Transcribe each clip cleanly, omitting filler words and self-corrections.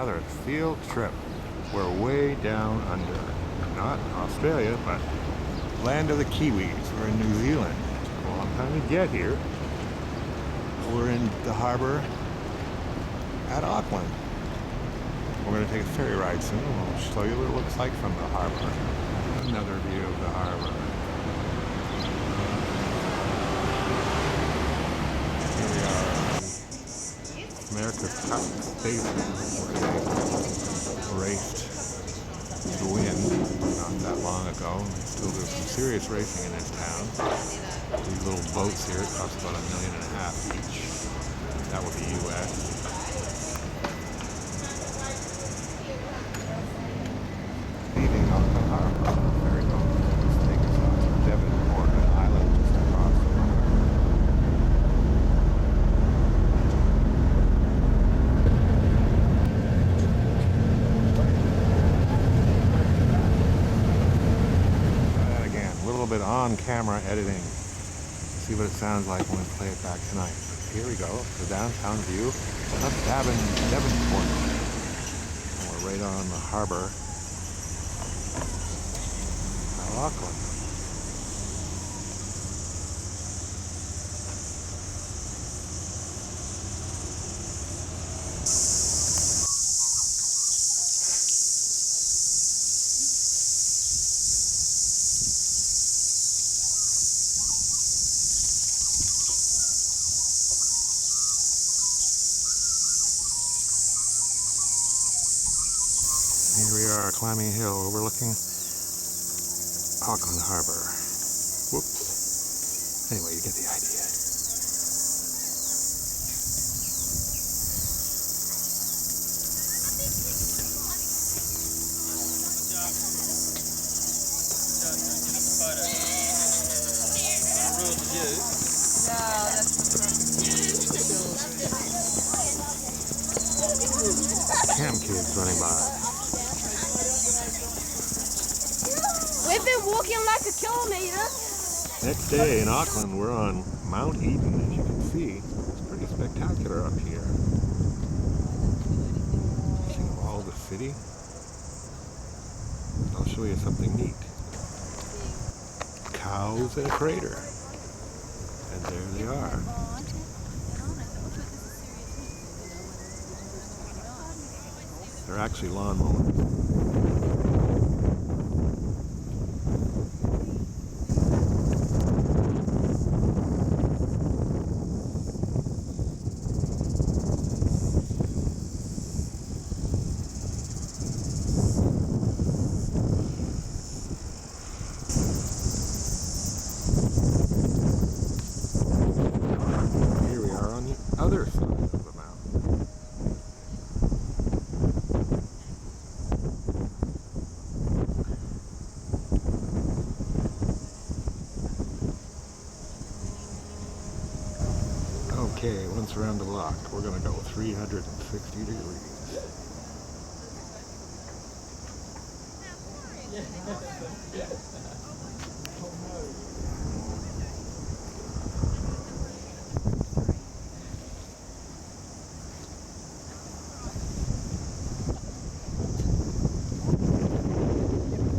another field trip. We're way down under. Not Australia, but land of the Kiwis. We're in New Zealand. It took a long time to get here. We're in the harbor at Auckland. We're going to take a ferry ride soon, and we'll show you what it looks like from the harbor. Another view of the harbor. Here we are on America's Cup Station, where they raced to win not that long ago. They still do some serious racing in this town. These little boats here cost about $1.5 million each. That would be US. Leaving Auckland Harbor, ferry boat just take us out to Devonport, an island just across the water. Try that again. A little bit on-camera editing. See what it sounds like when we play it back tonight. Here we go, the downtown view of Devonport. And we're right on the harbor at Auckland. Here we are climbing a hill overlooking Auckland Harbor. Whoops. Anyway, you get the idea. Cam kids running by. We've been walking like a kilometer. Next day in Auckland, we're on Mount Eden, as you can see. It's pretty spectacular up here. See all the city. I'll show you something neat. Cows in a crater. And there they are. They're actually lawnmowers. Other side of the mountain. Okay, once around the block, we're going to go 360 degrees.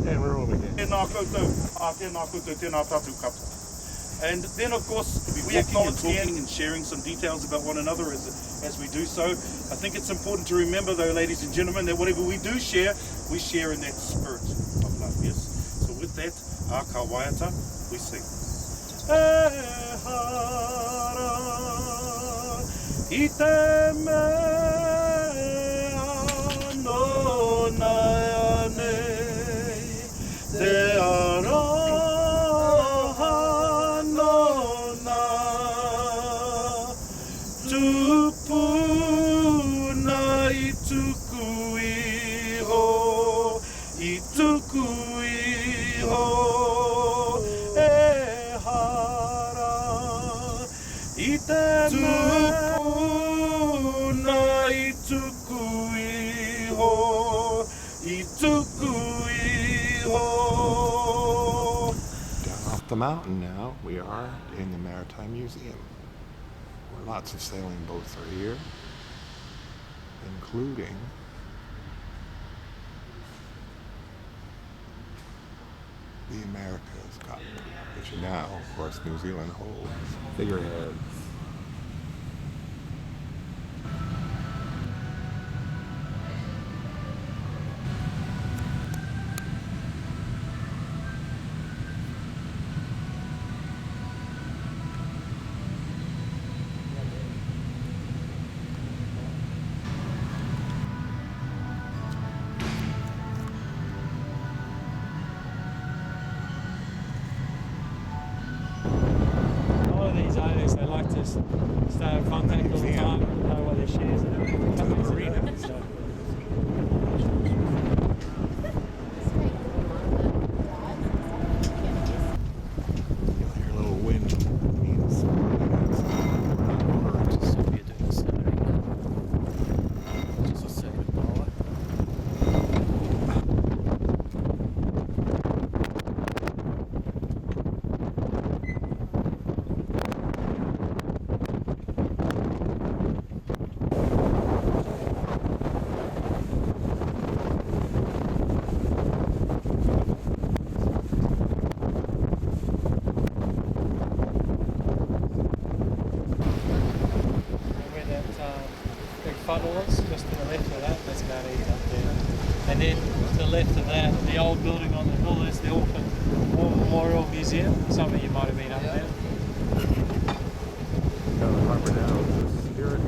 And we're over again. And then, of course, we acknowledge talking and sharing some details about one another as we do so. I think it's important to remember, though, ladies and gentlemen, that whatever we do share, we share in that spirit of love, yes? So with that, Aka Waiata, we sing. E hara, I te mea no nai nei, te ara. Down off the mountain now, we are in the Maritime Museum, where lots of sailing boats are here, including the Americas Cup, which now, of course, New Zealand holds. Figureheads. These owners, they like to stay in contact all the time, know what their shares are doing. Companies are doing it, so. You'll hear a little wind. It means we're not over. Just if you're doing something, just a second, Noah. Where that big funnel is, just to the left of that, that's going to eat up there. And then to the left of that, the old building on the hill, that's the Orphan War Memorial Museum. Some of you might have been up there. Down the harbour now is the Spirit.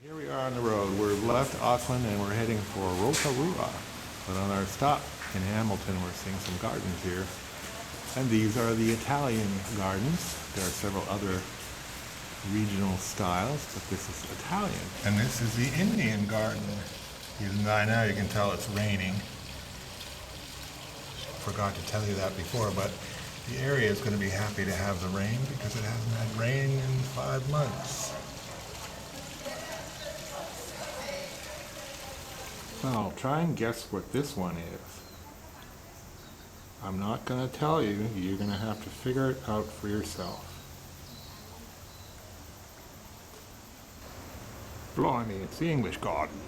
Here we are on the road. We've left Auckland and we're heading for Rotorua. But on our stop in Hamilton, we're seeing some gardens here. And these are the Italian gardens. There are several other regional styles, but this is Italian. And this is the Indian garden. Even by now you can tell it's raining. Forgot to tell you that before, but the area is going to be happy to have the rain because it hasn't had rain in 5 months. Now, try and guess what this one is. I'm not going to tell you. You're going to have to figure it out for yourself. Blimey, it's the English garden.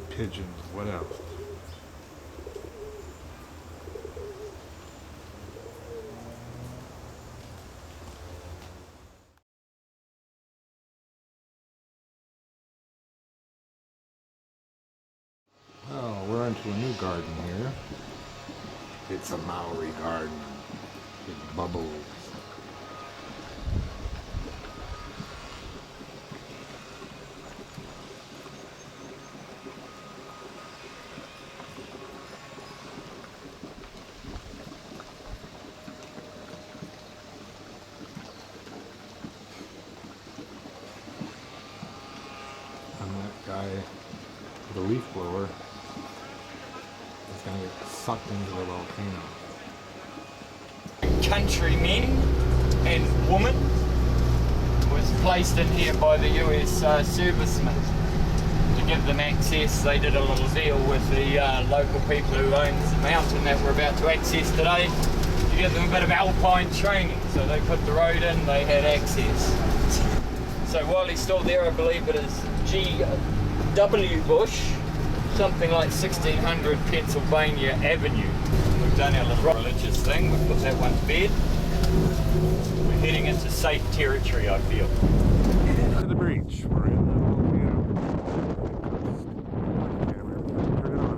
Pigeons, what else? Oh, we're into a new garden here. It's a Maori garden. It bubbles. And that guy with a leaf blower is going to get sucked into the volcano. Countrymen and women was placed in here by the US servicemen to give them access. They did a little deal with the local people who owns the mountain that we're about to access today to give them a bit of alpine training. So they put the road in, they had access. So while he's still there, I believe it is G.W. Bush, something like 1600 Pennsylvania Avenue. We've done our little religious thing, we've put that one to bed. We're heading into safe territory, I feel. To the breach. We're in the volcano. Turn it on.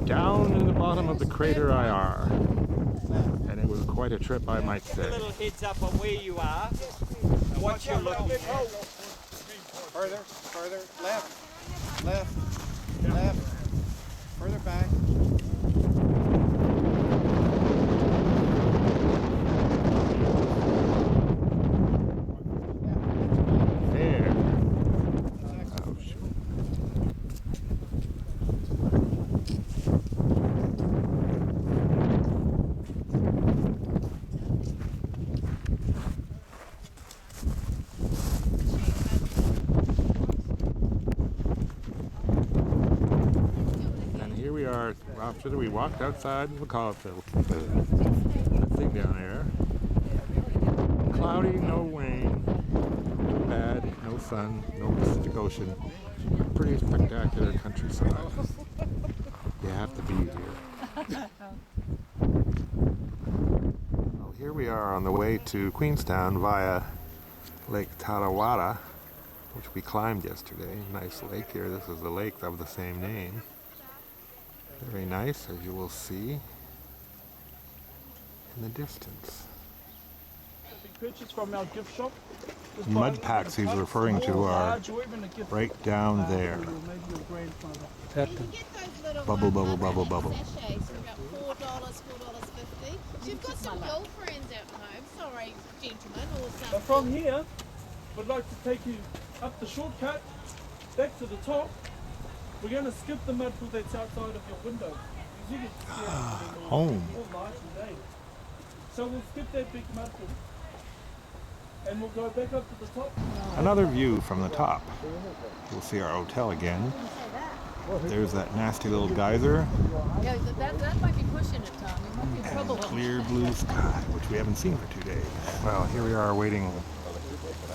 Down in the bottom of the crater IR. And it was quite a trip, I might say. A little heads up on where you are, what you're looking at. Further, further, left, left, left, further back. after we walked outside, we'll call it the thing down there. Cloudy, no rain, no bad, no sun, no Pacific Ocean. Pretty spectacular countryside. You have to be here. Well, here we are on the way to Queenstown via Lake Tarawada, which we climbed yesterday. Nice lake here. This is the lake of the same name. Very nice, as you will see in the distance. Purchase from our gift shop. Mud packs he's referring to are right down there. You can get those little Bubble, bubble, bubble, 100 bubble. sachets for about $4, $4.50. You've got some girlfriends at home, sorry, gentlemen, or But something. from here, we'd like to take you up the shortcut, back to the top. We're going to skip the mud pool that's outside of your window. Because you can see it Home. all night and day. So we'll skip that big mud pool. And we'll go back up to the top. Another view from the top. We'll see our hotel again. There's that nasty little geyser. Yeah, that might be pushing it, Tom. You might be in trouble. Clear blue sky, which we haven't seen for 2 days. Well, here we are waiting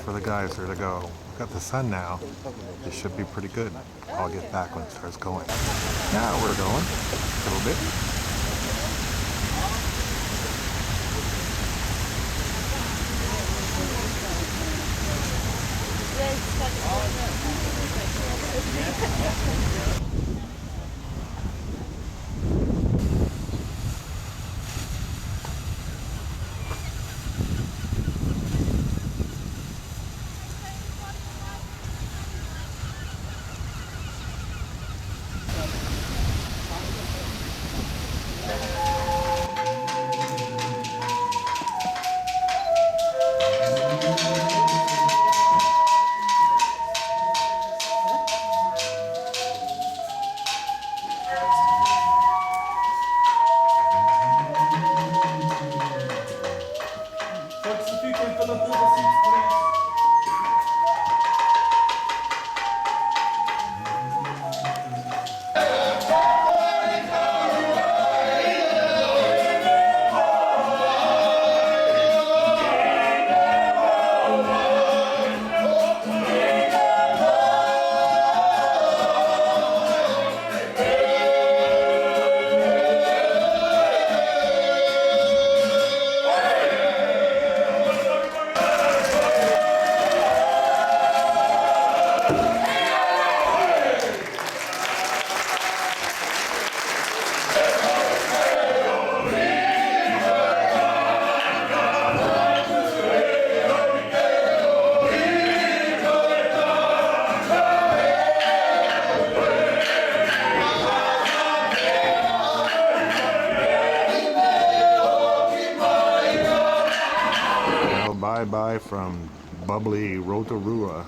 for the geyser to go. We've got the sun now. This should be pretty good. I'll get back when it starts going. Now we're going a little bit. Folks, if you can fill up all the seats, please. Well, bye-bye from bubbly Rotorua.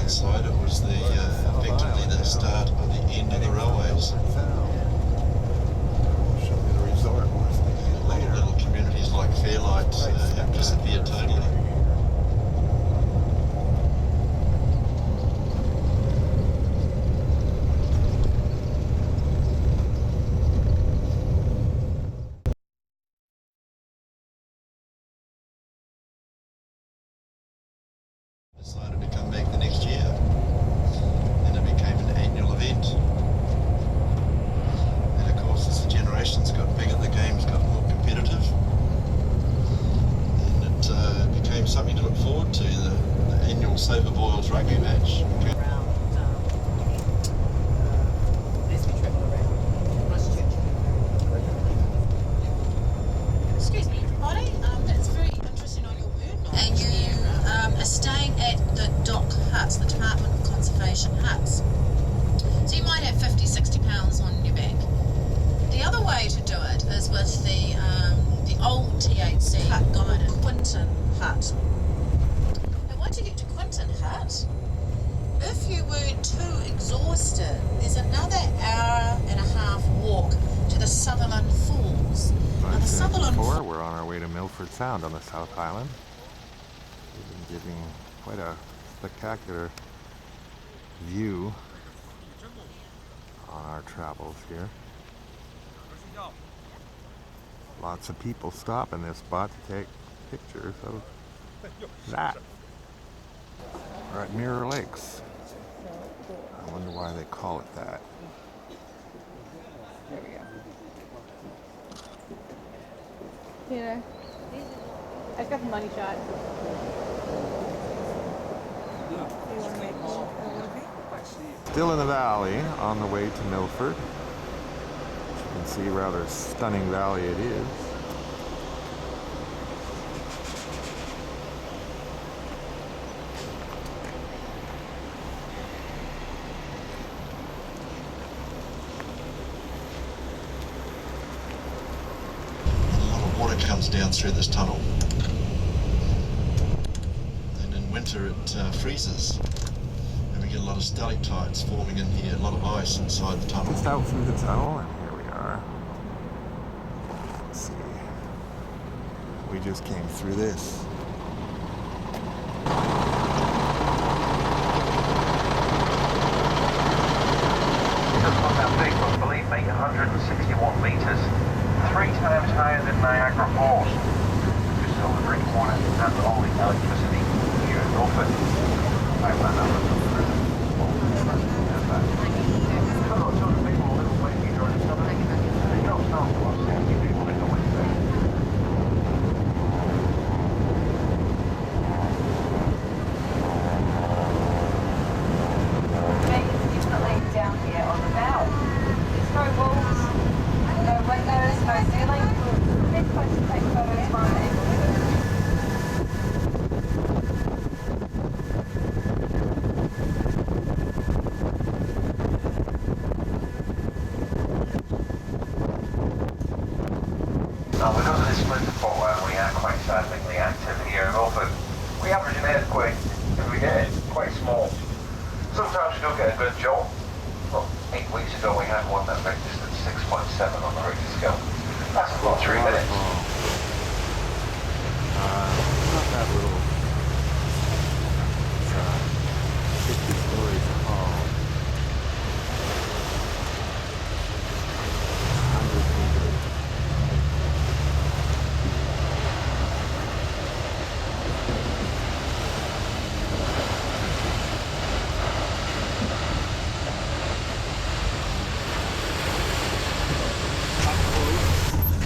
Side, it was the effectively the start of the end of the railways. Show me the resort. A lot of little communities like Fairlight have disappeared totally. Decided to come back the next year, and it became an annual event. And of course, as the generations got bigger, the games got more competitive, and it conservation huts. So you might have 50, 60 pounds on your back. The other way to do it is with the old THC hut guide at Quinton Hut. And once you get to Quinton Hut, if you weren't too exhausted, there's another hour and a half walk to the Sutherland Falls. Now, the Sutherland Before, we're on our way to Milford Sound on the South Island. We've been giving quite a spectacular view on our travels here. Lots of people stop in this spot to take pictures of that. We're at Mirror Lakes. I wonder why they call it that. There we go. Yeah. I've got the money shot. Still in the valley, on the way to Milford. You can see a rather stunning valley it is. Comes down through this tunnel, and in winter it freezes, and we get a lot of stalactites forming in here, a lot of ice inside the tunnel. Just out through the tunnel, and here we are. Let's see. We just came through this. It doesn't look that big, but believe me, 161 metres. 3 times higher than Niagara Falls. Just all the drinking water and all the electricity here in Milford. I found out that people a little bit here during the summer. They don't know what's happening. People in the winter. Definitely down here on the bow. There's no walls. No windows, no ceiling. Best place to take photos from the Now, because of this splinter fault line, we are quite seismically active here in Milford. We average an earthquake every day, quite small. Sometimes we do get a good jolt. Well, 8 weeks ago we had one that registered 6.7 on the Richter scale. That's about 3 minutes. Not that little. It's 50 stories tall. 100 meters.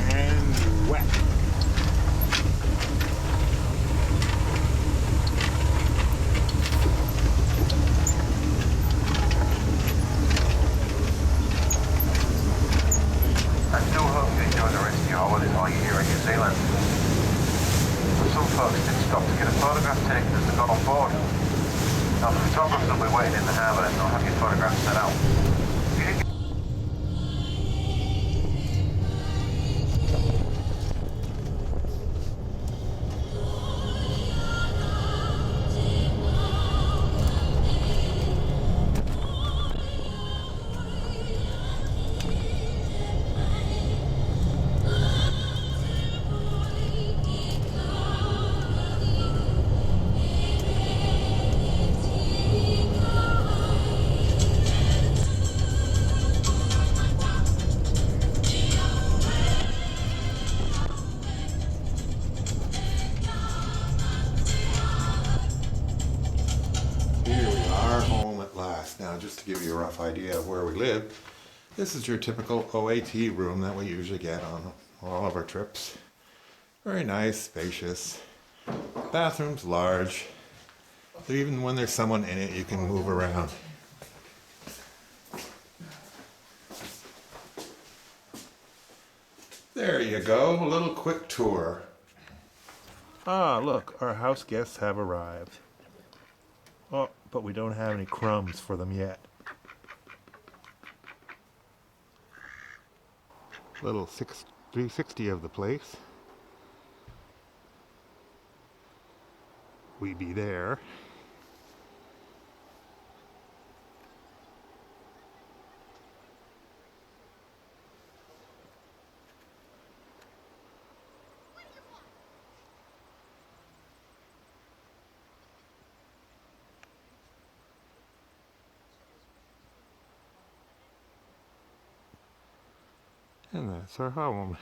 And wet. I do hope you enjoy the rest of your holidays while you're here in New Zealand. Some folks did stop to get a photograph taken as they got on board. Now the photographers will be waiting in the harbour and they'll have your photographs sent out. Now, just to give you a rough idea of where we live, this is your typical OAT room that we usually get on all of our trips. Very nice, spacious. Bathroom's large. So even when there's someone in it, you can move around. There you go, a little quick tour. Ah, look, our house guests have arrived. Oh, but we don't have any crumbs for them yet. Little 360 of the place. We be there. And that's our home.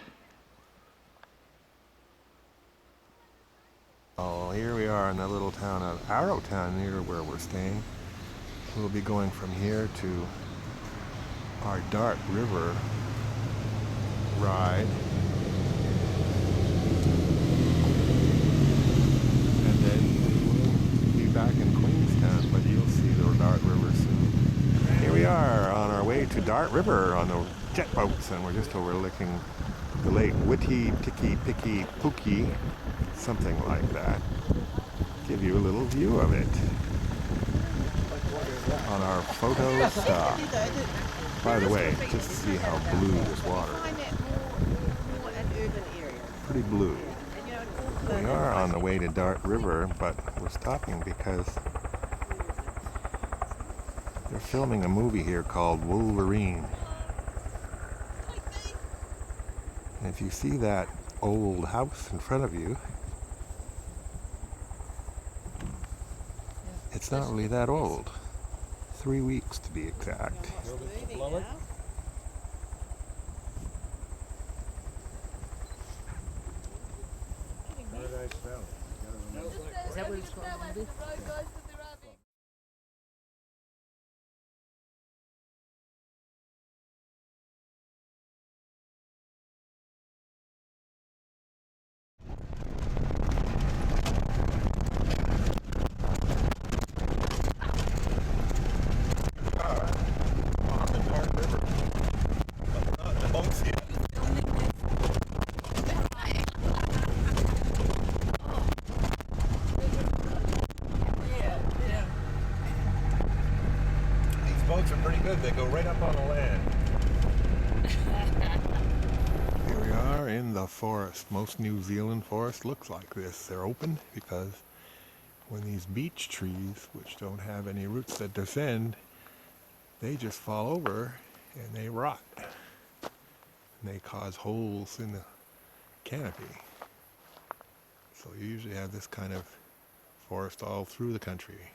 Oh, here we are in the little town of Arrowtown, near where we're staying. We'll be going from here to our Dart River ride. And then we will be back in Queenstown, but you'll see the Dart River soon. Here we are on our way to Dart River on the jet boats, and we're just overlooking the lake Witty Ticky Picky Pookie, something like that. Give you a little view of it on our photo stop. By the way, just see how blue this water is. Pretty blue. We are on the way to Dart River, but we're stopping because they're filming a movie here called Wolverine. And if you see that old house in front of you, it's not really that old. 3 weeks to be exact. Is that what it's called? Boats are pretty good. They go right up on the land. Here we are in the forest. Most New Zealand forests look like this. They're open because when these beech trees, which don't have any roots that descend, they just fall over and they rot. And they cause holes in the canopy. So you usually have this kind of forest all through the country.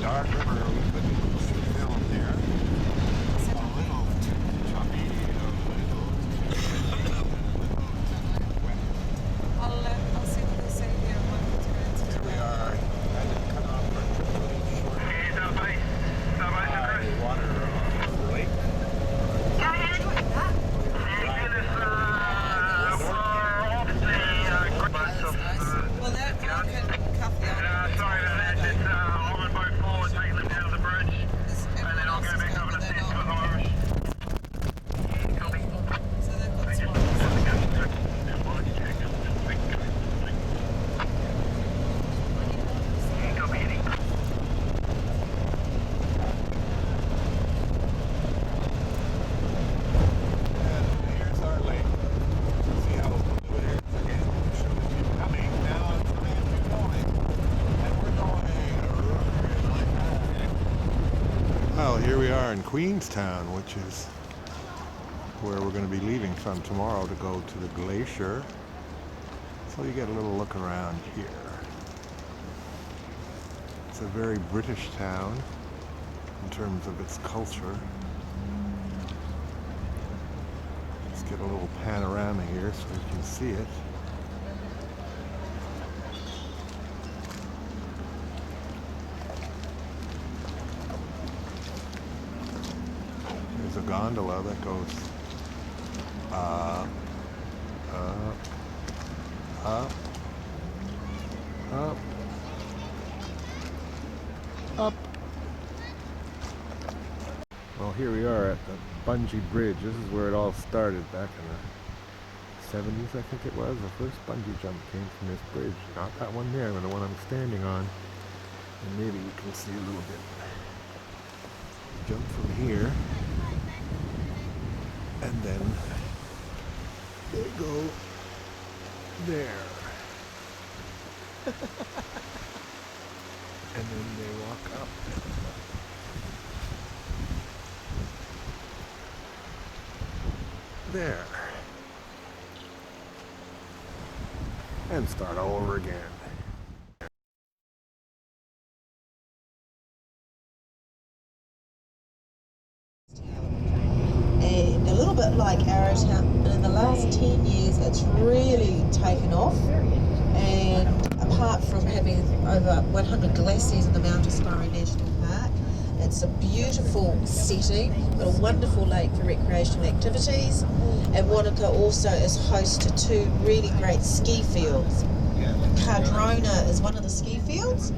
Dart River was the film here. A little choppy, I'll see what they say here. here we are. I didn't cut off for a little short water on the lake. Well, that fucking coffee. Sorry about that. It's I'm on boat 4, taking them down the bridge, and then I'll go back over to Sandford Irish. Copy. So they've got small. Copy, Eddie. And here's our lake. See how blue it is? Again, shows you coming. Now it's coming and you're going. And we're going. Well, here we are in Queenstown, which is where we're going to be leaving from tomorrow to go to the glacier. So you get a little look around here. It's a very British town in terms of its culture. Let's get a little panorama here so you can see it. gondola that goes up, up, up, up, up. Well, here we are at the bungee bridge. This is where it all started back in the 70s, I think it was. The first bungee jump came from this bridge. Not that one there, but the one I'm standing on. And maybe you can see a little bit. Jump from here. And then they go there. And then they walk up. There. And start all over again. And a little bit like Arrowtown, but in the last 10 years it's really taken off. And apart from having over 100 glaciers in the Mount Aspiring National Park, it's a beautiful setting, got a wonderful lake for recreational activities, and Wanaka also is host to 2 really great ski fields. Cardrona is one of the ski fields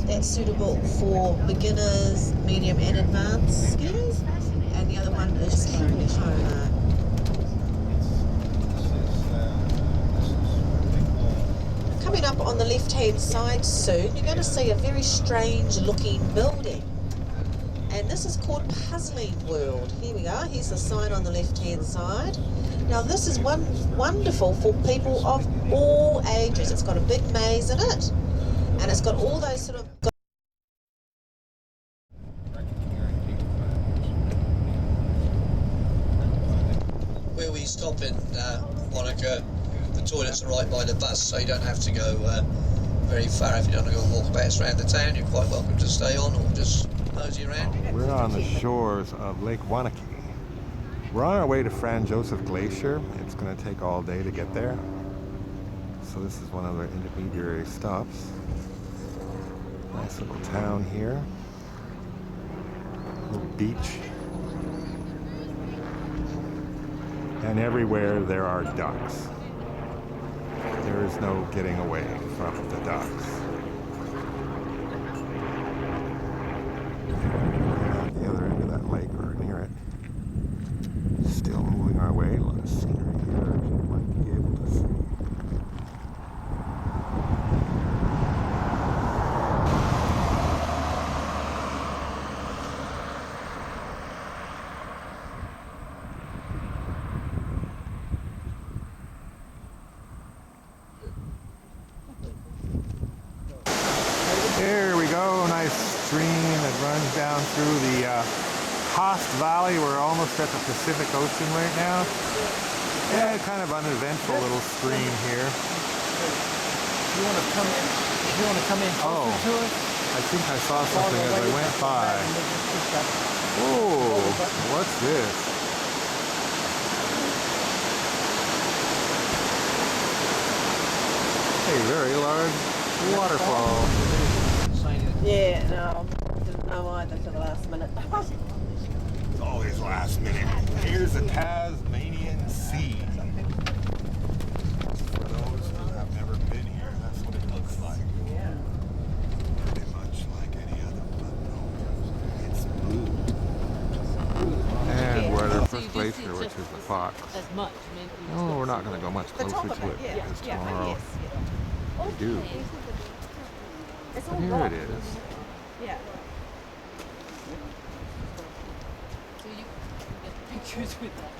that's suitable for beginners, medium and advanced skiers, and the other one is Cardrona. Coming up on the left-hand side soon, you're going to see a very strange looking building. And this is called Puzzling World. Here we are. Here's the sign on the left-hand side. Now this is wonderful for people of all ages. It's got a big maze in it, and it's got all those sort of... Where we stop in Wanaka, the toilets are right by the bus, so you don't have to go very far. If you don't want to go walk back around the town, you're quite welcome to stay on or just mosey around. We're on the shores of Lake Wanakee. We're on our way to Franz Josef Glacier. It's going to take all day to get there. So this is one of the intermediary stops. Nice little town here. Little beach. And everywhere there are ducks. There is no getting away from the ducks. At the other end of that lake, or near it. Still moving our way. A lot of scenery here, as you might be able to see. Here we go, nice stream that runs down through the Host Valley. We're almost at the Pacific Ocean right now. Yeah, kind of uneventful little stream here. You want to come in? You want to come in closer to us? I think I saw something as I went by. Oh, what's this? A very large waterfall. Yeah, no, didn't know either till the last minute. It's always last minute. Here's the Tasmanian Sea. For those who have never been here, that's what it looks like. Yeah. Pretty much like any other, but no, it's blue. And we're at our first glacier, which is the Fox. As much. Oh, we're not going to go much closer to it because tomorrow we do. It's But all here rock. it is. Yeah. So you can get pictures with that.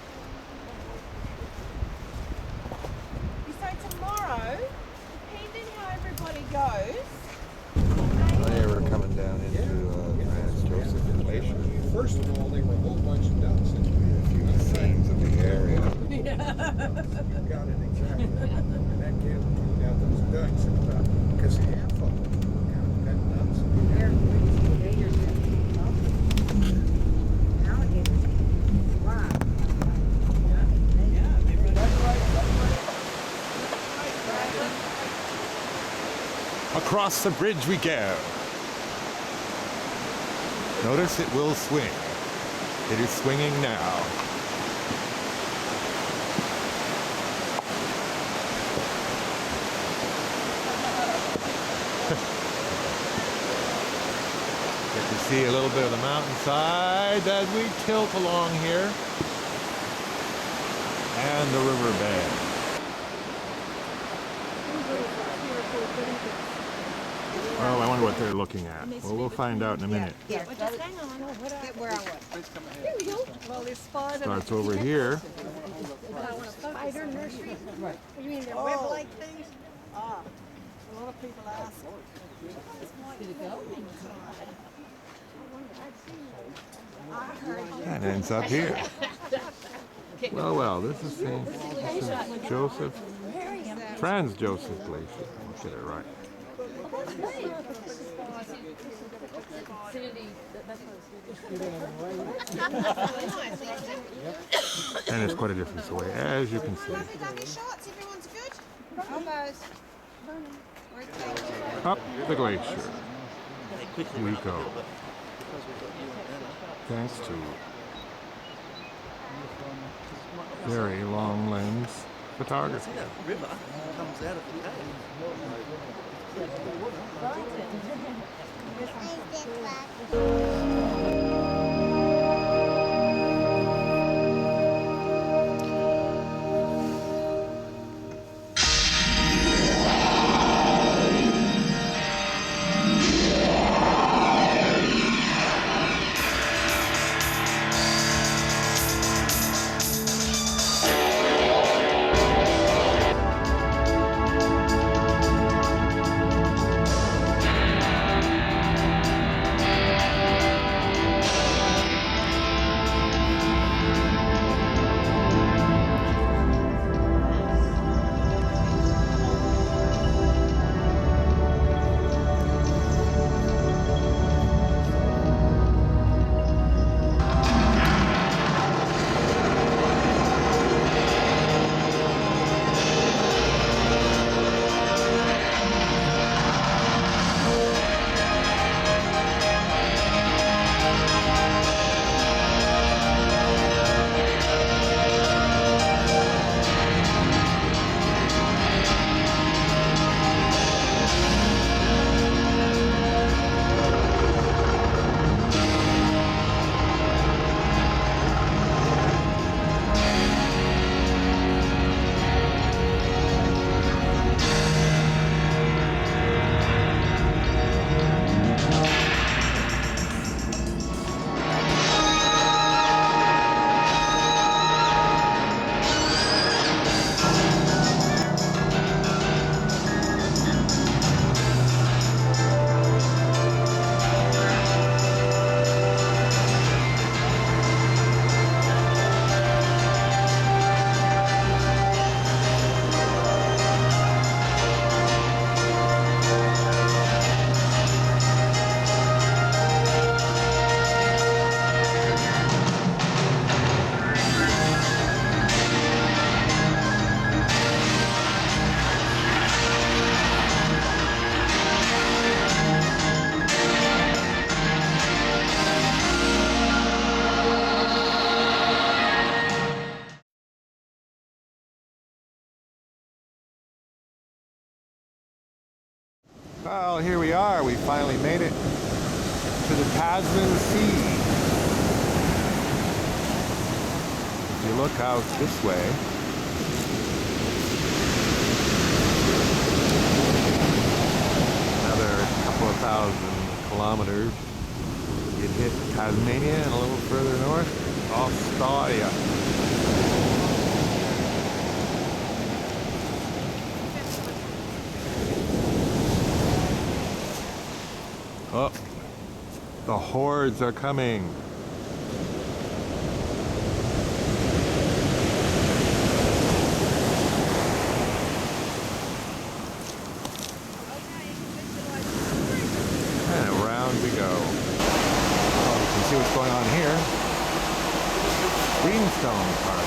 So tomorrow, depending how everybody goes, Today we're coming down into Franz Josef Glacier. First of all, they were a whole bunch of ducks. A few scenes of the area. You got it exactly. And that kid cleaned out those ducks because half of them were kind of pet ducks. Across the bridge we go. Notice it will swing. It is swinging now. Get to see a little bit of the mountainside as we tilt along here. And the riverbed. Oh, I wonder what they're looking at. Well, we'll find out in a minute. Yeah, well, just hang on. Get where I was. Here we go. Well, there's spiders. Starts over here. Spider nursery? Right. You mean the web-like things? Ah, a lot of people ask. Did it go? And ends up here. Well, well, this is St. Joseph, Franz Joseph Glacier. I'll get it right. And it's quite a distance away, as you can see. Shots, everyone's good? Almost. Up the glacier we go. Thanks to very long lens photography. That river comes out of the Well, here we are. We finally made it to the Tasman Sea. If you look out this way, another couple of thousand kilometers, you'd hit Tasmania, and a little further north, Australia. Oh, the hordes are coming. And around we go. Oh, you can see what's going on here. Greenstone party.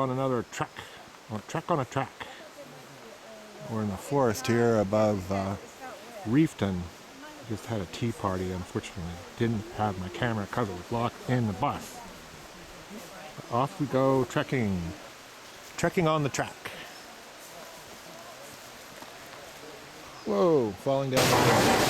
on another trek, or trek on a track. We're in the forest here above Reefton. Just had a tea party, unfortunately. Didn't have my camera because it was locked in the bus. Off we go trekking. Trekking on the track. Whoa, falling down the hill.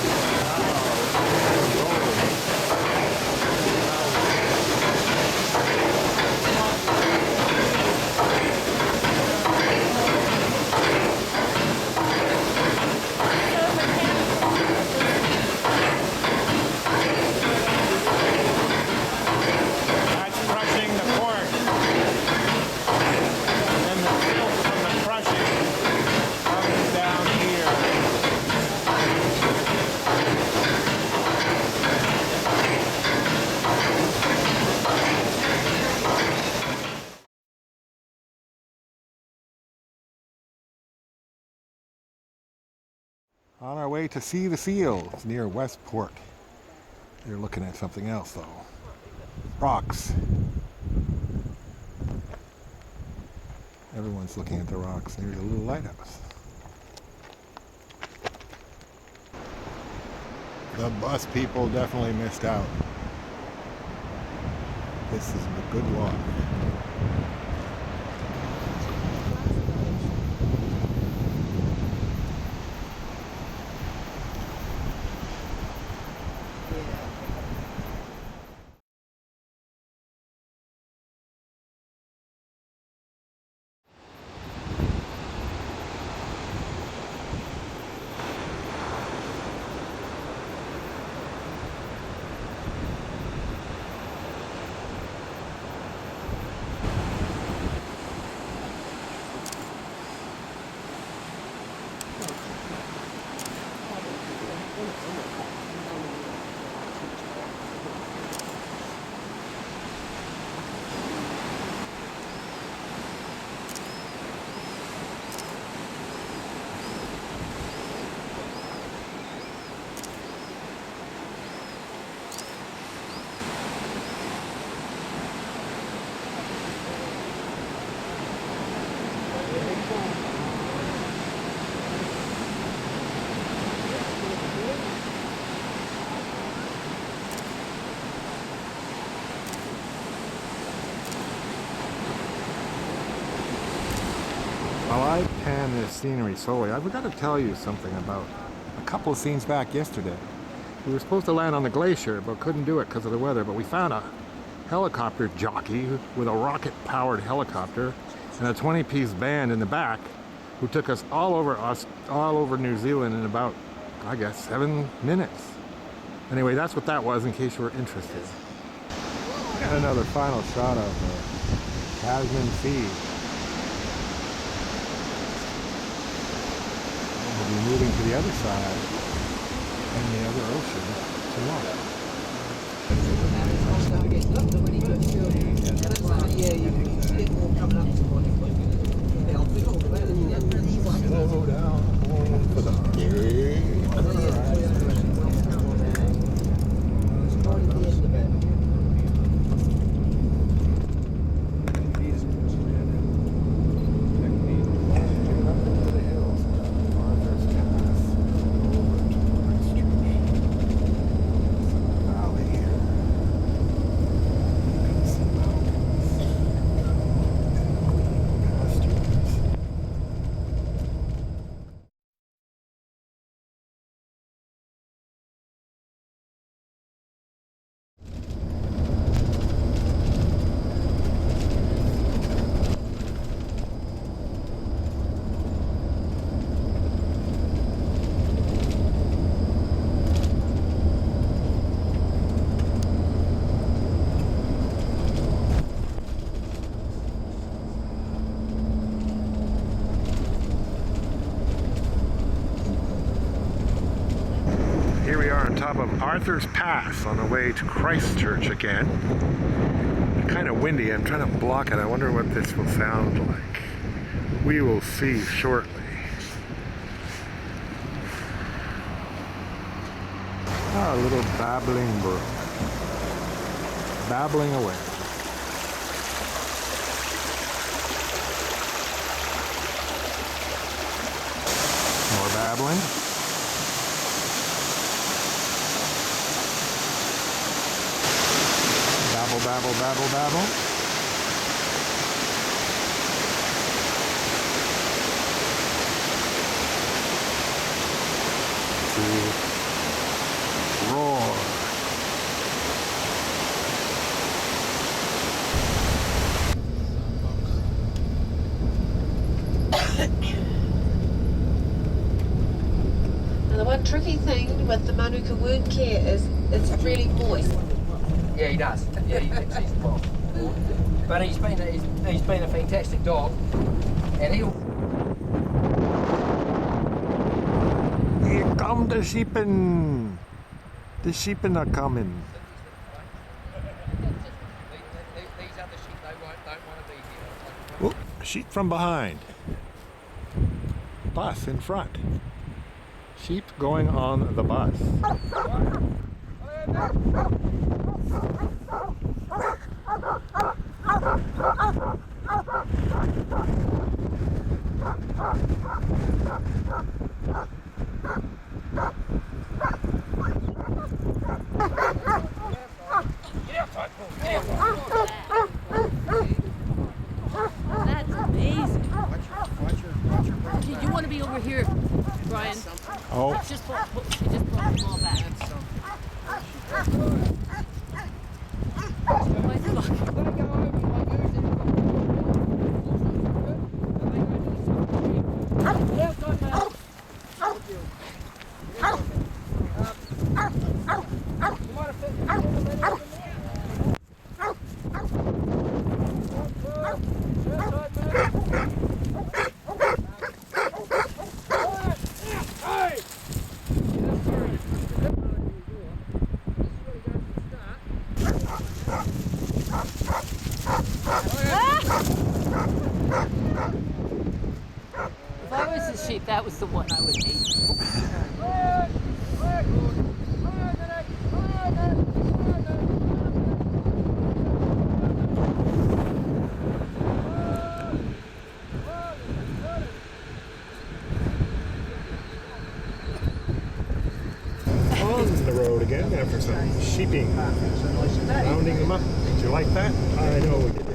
On our way to see the seals near Westport. They're looking at something else though. Rocks. Everyone's looking at the rocks. There's a little lighthouse. The bus people definitely missed out. This is a good walk. While I pan this scenery slowly, I forgot to tell you something about a couple of scenes back yesterday. We were supposed to land on the glacier, but couldn't do it because of the weather. But we found a helicopter jockey with a rocket-powered helicopter and a 20-piece band in the back who took us all over New Zealand in about, I guess, 7 minutes. Anyway, that's what that was in case you were interested. And another final shot of the Tasman Sea. We'll be moving to the other side and the other ocean tomorrow. Slow down for the top of Arthur's Pass on the way to Christchurch again. It's kind of windy. I'm trying to block it. I wonder what this will sound like. We will see shortly. Ah, a little babbling brook. Babbling away. babbling. Babble, babble, babble, babble. To roar. And the one tricky thing with the Manuka wound care is it's really moist. Yeah, he does. Yeah, he thinks he's the boss. But he's been a fantastic dog, and he'll. Here come the sheepen. The sheepen are coming. These other sheep, don't want to be here. Oh, sheep from behind. Bus in front. Sheep going on the bus. That's amazing. You want to be over here, Brian? Oh. She just brought the ball back. If I was a sheep, that was the one I would hate. On the road again after some sheeping. Rounding them up. Did you like that? I know you did.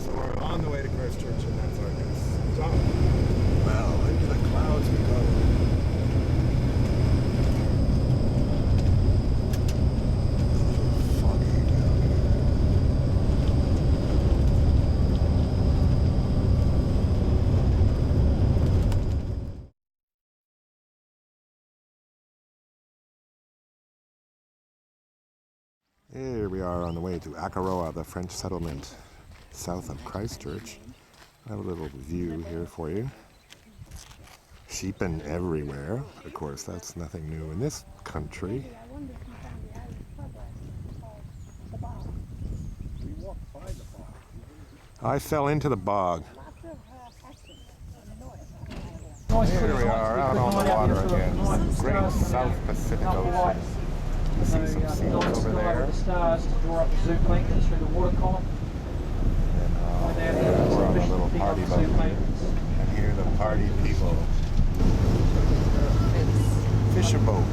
So we're on the way to Christchurch, and that's our next stop. Well, into the clouds we go. Here we are on the way to Akaroa, the French settlement south of Christchurch. I have a little view here for you. Sheepen everywhere. Of course, that's nothing new in this country. I fell into the bog. Here we are, out on the water again. Great South Pacific Ocean. You see some seals over there. The stars to draw up the zooplankton through the water column. And we're on a little party boat. And here are the party people. Fishing boat.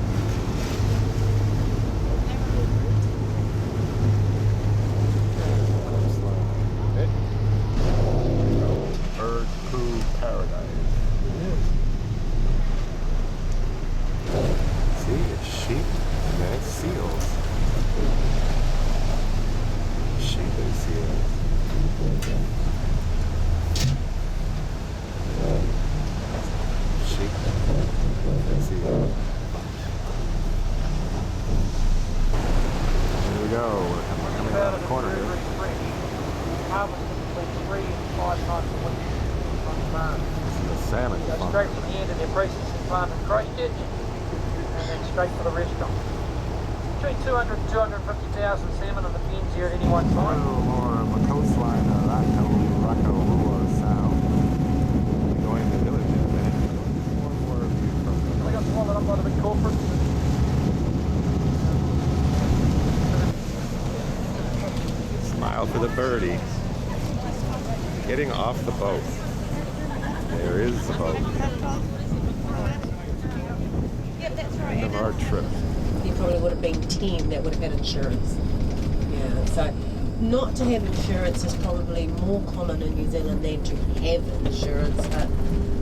Bird poo paradise. See, it's sheep and then it's seals. Sheep and seals. Sheep and seals. Here we go. We're coming around the corner here. Between 3 and 5 times a week on the farm. This is a salmon Go farm. straight from the end of their processing plant in Christchurch and then straight for the restaurant. Between 200 and 250,000 salmon in the pens here at any one A time. little more on the coastline of Rotorua Sound. We're going to the village in a minute. One more view from the They got swallowed up by the big corporates. Smile for the birdie. Getting off the boat. There is the boat. Yep, that's right. End of our trip. There probably would have been 10 that would have had insurance. Yeah, so not to have insurance is probably more common in New Zealand than to have insurance, but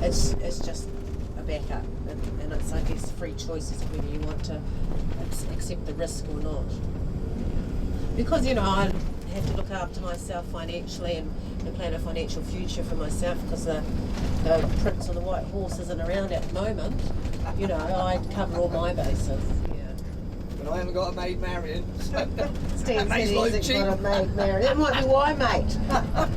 it's just a backup, and it's, I guess, free choices of whether you want to accept the risk or not. Because, you know, I have to look after myself financially and plan a financial future for myself, because the Prince on the White Horse isn't around at the moment. You know, I cover all my bases. But I haven't got a maid marrying. Steve said Makes he life hasn't cheap. got a maid married. That might be why, mate.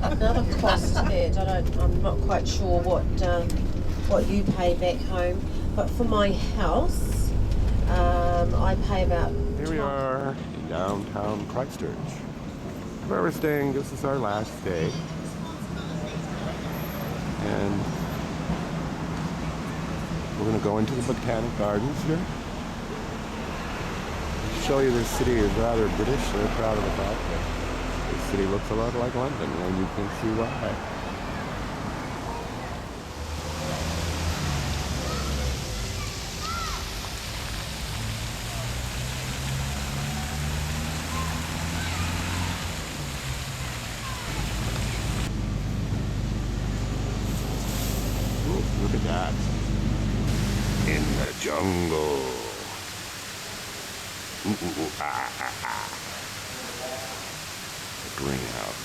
Another cost add. I'm not quite sure what you pay back home, but for my house, I pay about. Here we are in downtown Christchurch, where we're staying. This is our last day, and we're going to go into the Botanic Gardens here. Show you this city is rather British. They're proud of the fact that this city looks a lot like London, and you can see why. Ooh, look at that. In the jungle. Ooh, ooh, ooh, ah, ah, ah. The greenhouse.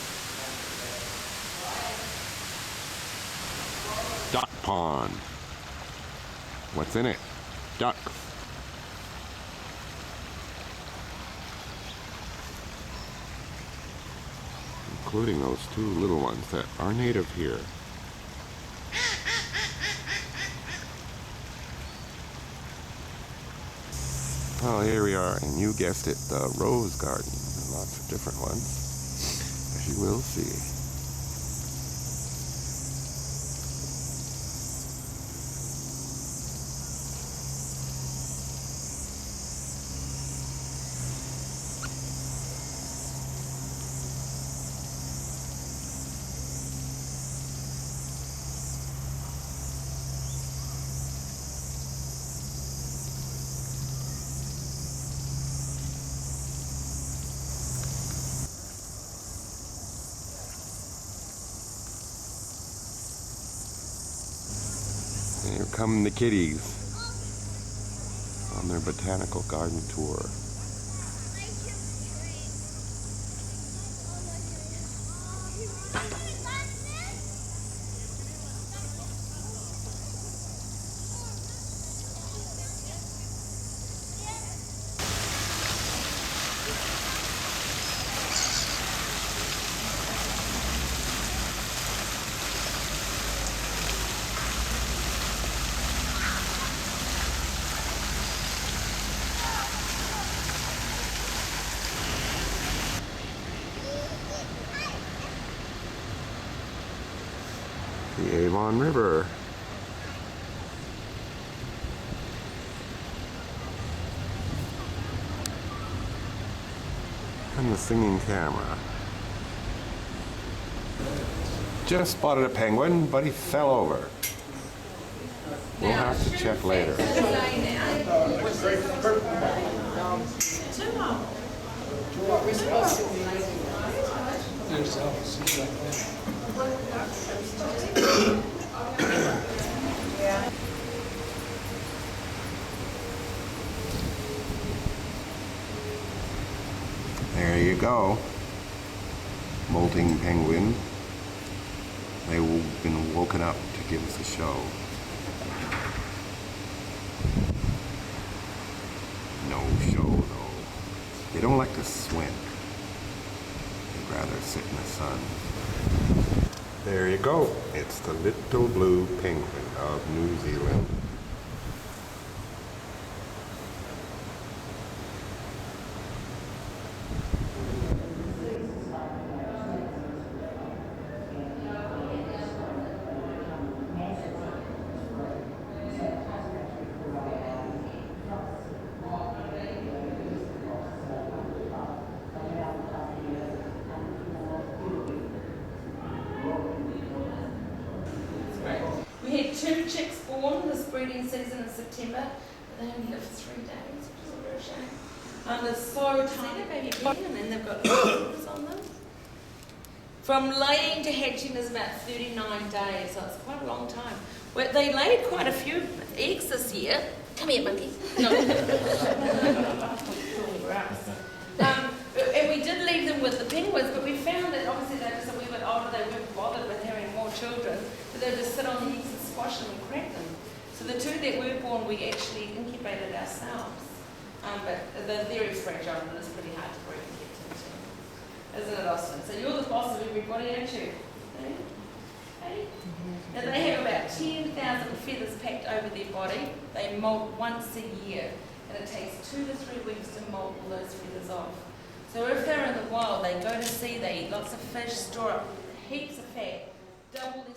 Duck pond. What's in it? Ducks. Including those two little ones that are native here. Well, here we are, and you guessed it, the rose garden. And lots of different ones, as you will see. And here come the kitties on their botanical garden tour. The Avon River. And the singing camera. Just spotted a penguin, but he fell over. We'll have to check later. There you go. Molting penguin. They've been woken up to give us a show. No show though. They don't like to swim. They'd rather sit in the sun. There you go. It's the little blue penguin of New Zealand. We had 2 chicks born this breeding season in September. but they only live for 3 days, which is a real shame. They're so tiny, baby baby, and then they've got feathers on them. From laying to hatching is about 39 days, so it's quite a long time. Well, they laid quite a few eggs this year. Come here, monkey. No. And we did leave them with the penguins, but we found that obviously they were just a wee bit older, they weren't bothered with having more children, so they would just sit on the eggs and squash them and crack them. So the 2 that were born, we actually incubated ourselves. But they're very fragile and it's pretty hard to breed and get into. Isn't it, Austin? So you're the boss of everybody, aren't you? Hey? Hey? Now they have about 10,000 feathers packed over their body. They molt once a year, and it takes 2 to 3 weeks to molt all those feathers off. So if they're in the wild, they go to sea, they eat lots of fish, store up heaps of fat, double their